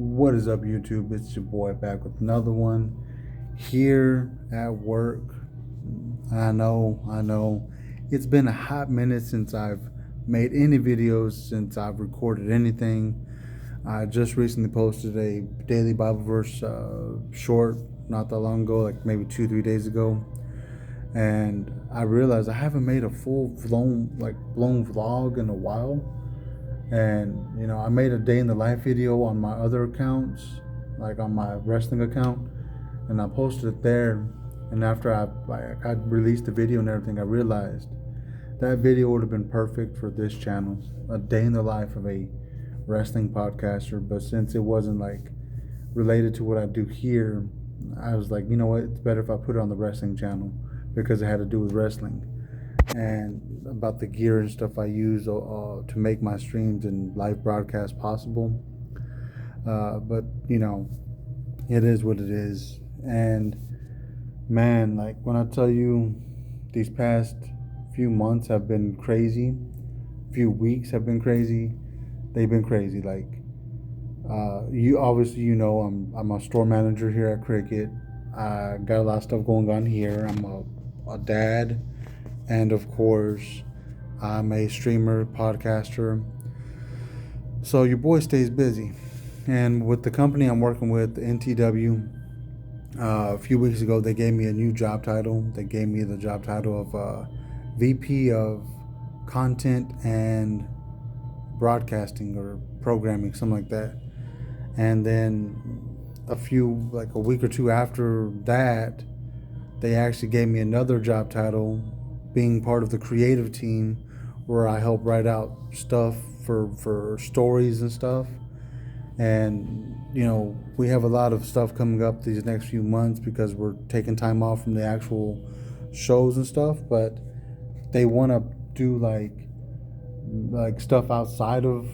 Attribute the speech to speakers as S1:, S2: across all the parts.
S1: What is up, YouTube? It's your boy back with another one here at work. I know. It's been a hot minute since I've made any videos, since I've recorded anything. I just recently posted a daily Bible verse short not that long ago, like maybe 2, 3 days ago. And I realized I haven't made a full blown vlog in a while. And I made a day in the life video on my other accounts, like on my wrestling account, and I posted it there. And after I released the video and everything, I realized that video would have been perfect for this channel, a day in the life of a wrestling podcaster. But since it wasn't like related to what I do here, I was like, you know what, it's better if I put it on the wrestling channel because it had to do with wrestling and about the gear and stuff I use to make my streams and live broadcasts possible. But it is what it is. And man, like when I tell you, these past few months have been crazy, few weeks have been crazy. They've been crazy. Like you obviously I'm a store manager here at Cricket. I got a lot of stuff going on here. I'm a dad, and of course, I'm a streamer, podcaster. So your boy stays busy. And with the company I'm working with, NTW, a few weeks ago, they gave me a new job title. They gave me the job title of VP of Content and Broadcasting or Programming, something like that. And then a week or two after that, they actually gave me another job title, being part of the creative team, where I help write out stuff for stories and stuff. And we have a lot of stuff coming up these next few months because we're taking time off from the actual shows and stuff. But they want to do like stuff outside of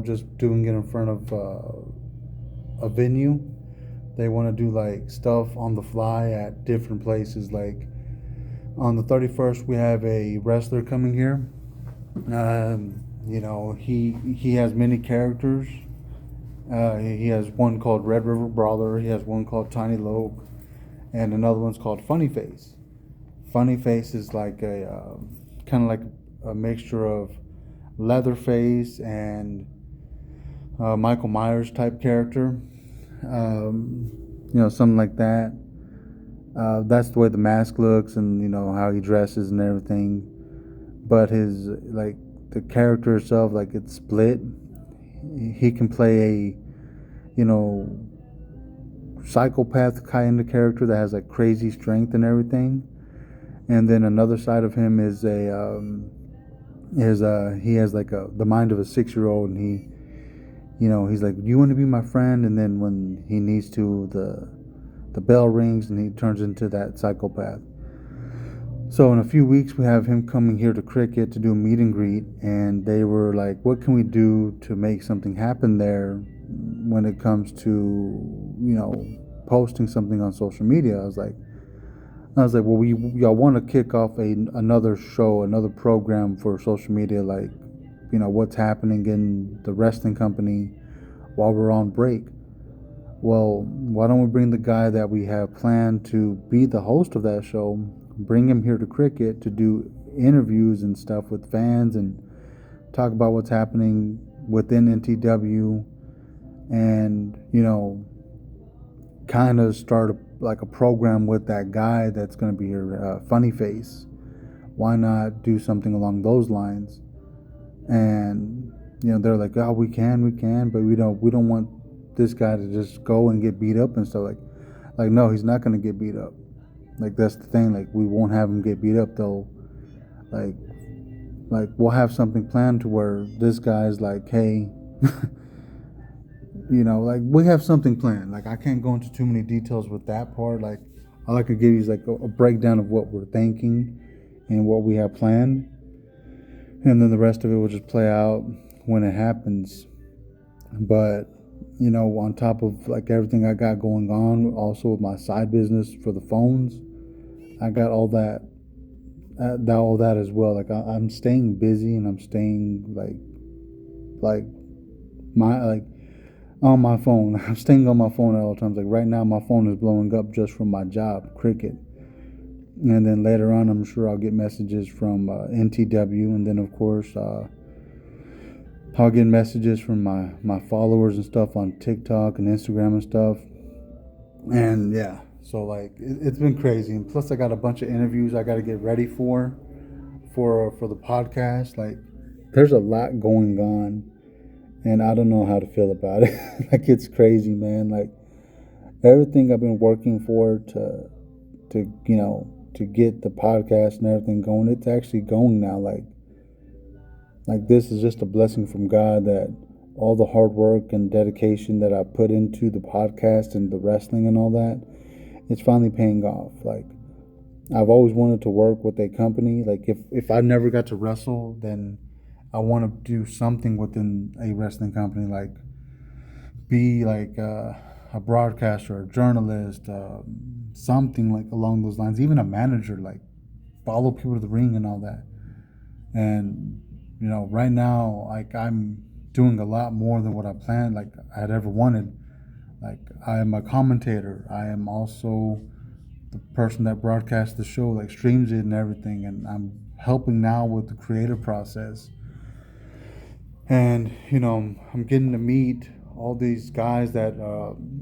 S1: just doing it in front of a venue. They want to do like stuff on the fly at different places. Like on the 31st, we have a wrestler coming here. He has many characters. He has one called Red River Brawler. He has one called Tiny Loke, and another one's called Funny Face. Funny Face is like a kind of like a mixture of Leatherface and Michael Myers type character. Something like that. That's the way the mask looks, and how he dresses and everything. But his the character itself, like it's split. He can play a psychopath kind of character that has like crazy strength and everything. And then another side of him is he has like the mind of a 6-year-old, and he's like, you want to be my friend? And then when he needs to, the bell rings and he turns into that psychopath. So in a few weeks, we have him coming here to Cricket to do a meet and greet, and they were like, what can we do to make something happen there when it comes to posting something on social media? I was like, well, y'all want to kick off another show, another program for social media, like what's happening in the wrestling company while we're on break. Well, why don't we bring the guy that we have planned to be the host of that show, bring him here to Cricket to do interviews and stuff with fans and talk about what's happening within NTW, and kind of start a program with that guy that's going to be here, Funny Face. Why not do something along those lines? And they're like, oh, we can, but we don't want this guy to just go and get beat up and stuff. Like no, he's not going to get beat up. Like that's the thing. Like we won't have him get beat up though. Like we'll have something planned to where this guy's like, hey, like we have something planned. Like I can't go into too many details with that part. Like all I could give you is like a breakdown of what we're thinking and what we have planned, and then the rest of it will just play out when it happens. But on top of like everything I got going on, also with my side business for the phones, I got all that as well. Like I'm staying busy, and I'm staying like my on my phone. I'm staying on my phone at all times. Like right now, my phone is blowing up just from my job, Cricket. And then later on, I'm sure I'll get messages from NTW, and then of course I'll get messages from my followers and stuff on TikTok and Instagram and stuff. And yeah, so like it's been crazy. And plus, I got a bunch of interviews I got to get ready for the podcast. Like, there's a lot going on, and I don't know how to feel about it. Like, it's crazy, man. Like, everything I've been working for to get the podcast and everything going, it's actually going now. Like this is just a blessing from God that all the hard work and dedication that I put into the podcast and the wrestling and all that, it's finally paying off. Like, I've always wanted to work with a company. Like, if I never got to wrestle, then I want to do something within a wrestling company, like be like a broadcaster, a journalist, something like along those lines. Even a manager, like follow people to the ring and all that. And right now, like I'm doing a lot more than what I planned, like I had ever wanted. Like, I am a commentator. I am also the person that broadcasts the show, like streams it and everything, and I'm helping now with the creative process. And I'm getting to meet all these guys that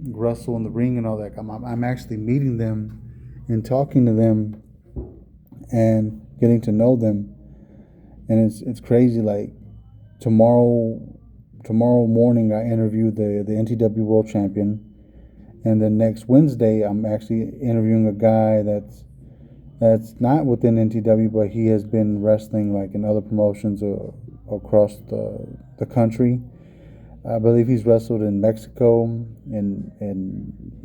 S1: wrestle in the ring and all that. I'm actually meeting them and talking to them and getting to know them, and it's crazy. Like, tomorrow morning I interview the NTW World Champion, and then next Wednesday I'm actually interviewing a guy that's not within NTW, but he has been wrestling like in other promotions across the country. I believe he's wrestled in Mexico, and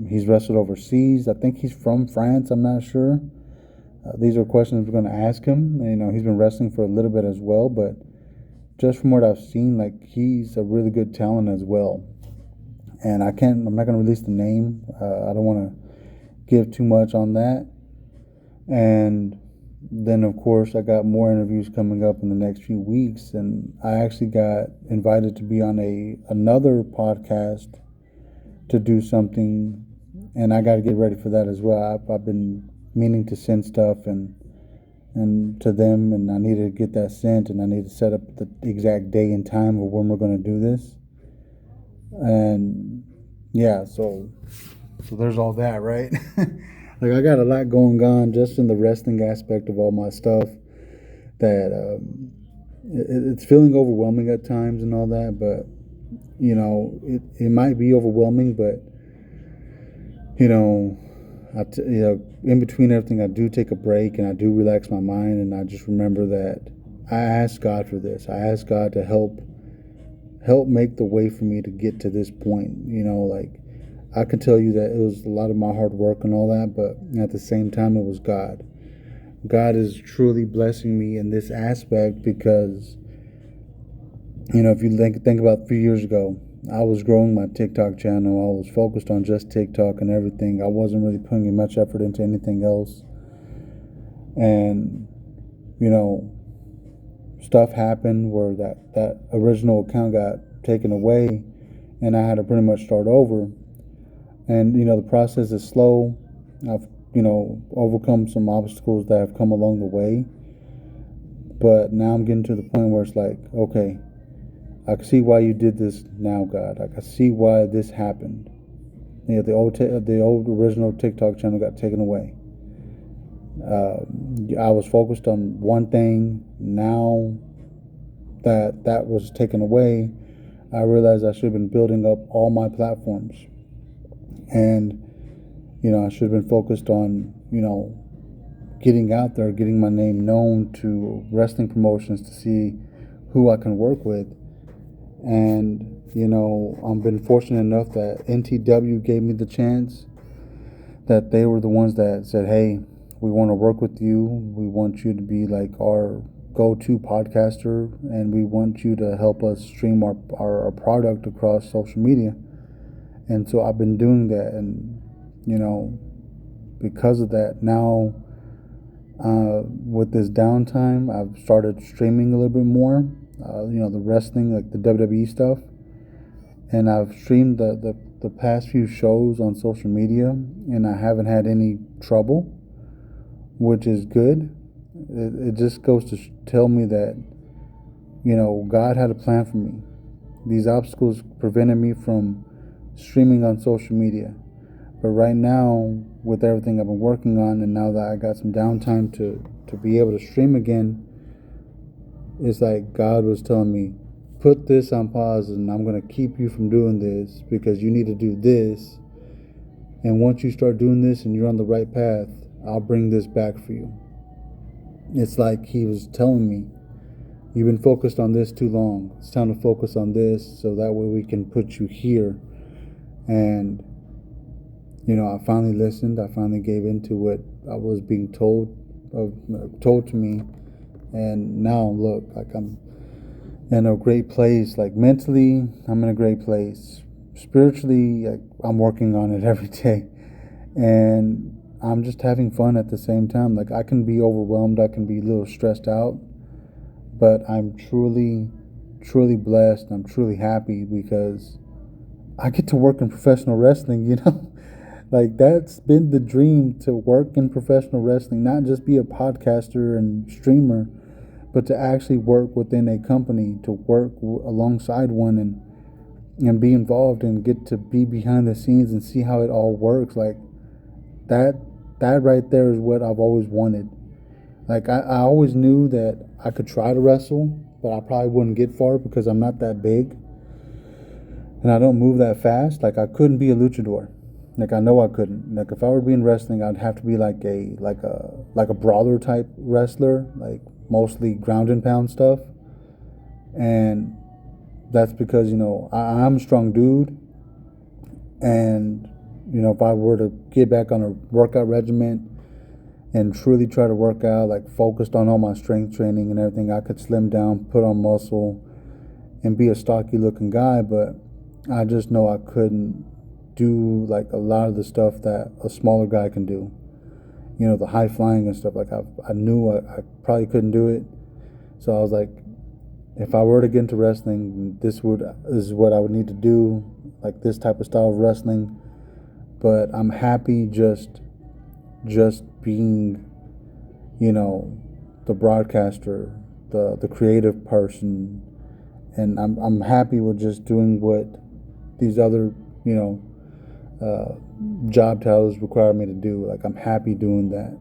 S1: he's wrestled overseas. I think he's from France. I'm not sure. These are questions we're going to ask him. He's been wrestling for a little bit as well, but just from what I've seen, like, he's a really good talent as well. And I'm not going to release the name. I don't want to give too much on that. And then, of course, I got more interviews coming up in the next few weeks, and I actually got invited to be on another podcast to do something, and I got to get ready for that as well. I've been meaning to send stuff and to them, and I need to get that sent, and I need to set up the exact day and time of when we're going to do this. And yeah, so there's all that, right? Like, I got a lot going on just in the wrestling aspect of all my stuff that it's feeling overwhelming at times and all that, but it might be overwhelming, but in between everything, I do take a break and I do relax my mind, and I just remember that I asked God for this. I asked God to help make the way for me to get to this point. Like, I can tell you that it was a lot of my hard work and all that, but at the same time, it was God. God is truly blessing me in this aspect because, if you think about a few years ago, I was growing my TikTok channel. I was focused on just TikTok and everything. I wasn't really putting much effort into anything else. And, stuff happened where that original account got taken away, and I had to pretty much start over. And, the process is slow. I've, overcome some obstacles that have come along the way. But now I'm getting to the point where it's like, okay, I can see why you did this now, God. I can see why this happened. The old original TikTok channel got taken away. I was focused on one thing. Now that was taken away, I realized I should have been building up all my platforms. And, I should have been focused on, getting out there, getting my name known to wrestling promotions to see who I can work with. And, I've been fortunate enough that NTW gave me the chance, that they were the ones that said, hey, we want to work with you. We want you to be like our go-to podcaster, and we want you to help us stream our product across social media. And so I've been doing that, and because of that, now with this downtime, I've started streaming a little bit more. The wrestling, like the WWE stuff, and I've streamed the past few shows on social media, and I haven't had any trouble, which is good. It just goes to tell me that, God had a plan for me. These obstacles prevented me from streaming on social media. But right now, with everything I've been working on, and now that I got some downtime to be able to stream again, it's like God was telling me, put this on pause, and I'm going to keep you from doing this because you need to do this. And once you start doing this and you're on the right path, I'll bring this back for you. It's like He was telling me, you've been focused on this too long. It's time to focus on this so that way we can put you here. And, I finally listened. I finally gave into what I was being told to me. And now, look, like I'm in a great place. Like mentally, I'm in a great place. Spiritually, I'm working on it every day. And I'm just having fun at the same time. Like I can be overwhelmed. I can be a little stressed out. But I'm truly, truly blessed. I'm truly happy because I get to work in professional wrestling, Like that's been the dream, to work in professional wrestling, not just be a podcaster and streamer, but to actually work within a company, to work alongside one and be involved and get to be behind the scenes and see how it all works. Like that right there is what I've always wanted. Like I always knew that I could try to wrestle, but I probably wouldn't get far because I'm not that big and I don't move that fast. Like I couldn't be a luchador. Like I know I couldn't. Like if I were being wrestling, I'd have to be like a brawler type wrestler, like mostly ground and pound stuff. And that's because I'm a strong dude, and if I were to get back on a workout regimen and truly try to work out, like focused on all my strength training and everything, I could slim down, put on muscle, and be a stocky looking guy. But I just know I couldn't do like a lot of the stuff that a smaller guy can do. The high flying and stuff. Like I knew I probably couldn't do it. So I was like, if I were to get into wrestling, this is what I would need to do, like this type of style of wrestling. But I'm happy just being, the broadcaster, the creative person, and I'm happy with just doing what these other, job titles require me to do. Like I'm happy doing that,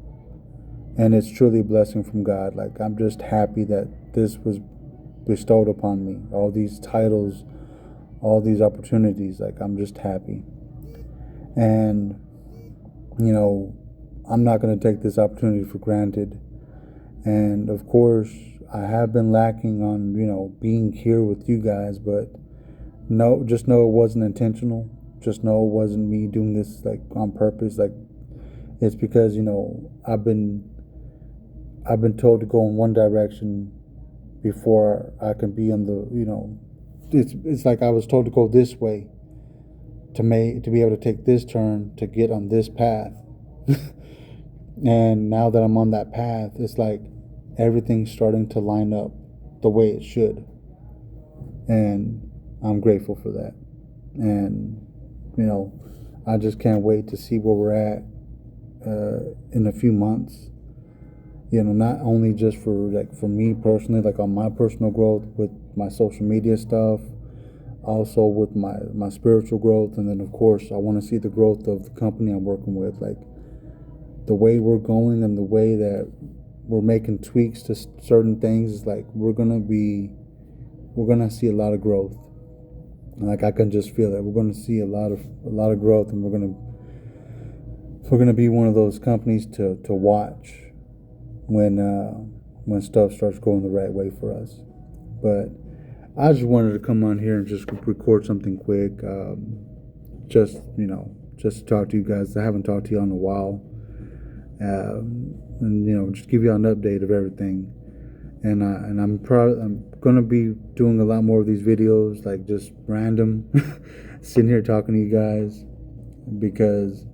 S1: and it's truly a blessing from God. Like I'm just happy that this was bestowed upon me, all these titles, all these opportunities. Like I'm just happy, and I'm not going to take this opportunity for granted. And of course I have been lacking on being here with you guys, but just know it wasn't intentional. Just know it wasn't me doing this like on purpose. Like it's because I've been told to go in one direction before I can be on the it's like I was told to go this way to be able to take this turn to get on this path. And now that I'm on that path, it's like everything's starting to line up the way it should, and I'm grateful for that. And I just can't wait to see where we're at in a few months. Not only just for me personally, like on my personal growth with my social media stuff, also with my spiritual growth, and then of course I want to see the growth of the company I'm working with, like the way we're going and the way that we're making tweaks to certain things. Is like we're gonna see a lot of growth. Like I can just feel that we're going to see a lot of growth, and we're going to be one of those companies to watch when stuff starts going the right way for us. But I just wanted to come on here and just record something quick, just to talk to you guys. I haven't talked to you in a while, and just give you an update of everything. And I'm gonna be doing a lot more of these videos, like just random, sitting here talking to you guys, because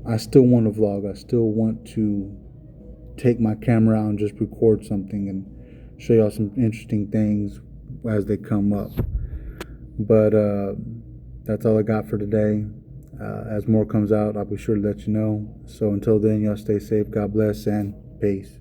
S1: I still want to vlog. I still want to take my camera out and just record something and show y'all some interesting things as they come up. But that's all I got for today. As more comes out, I'll be sure to let you know. So until then, y'all stay safe. God bless and peace.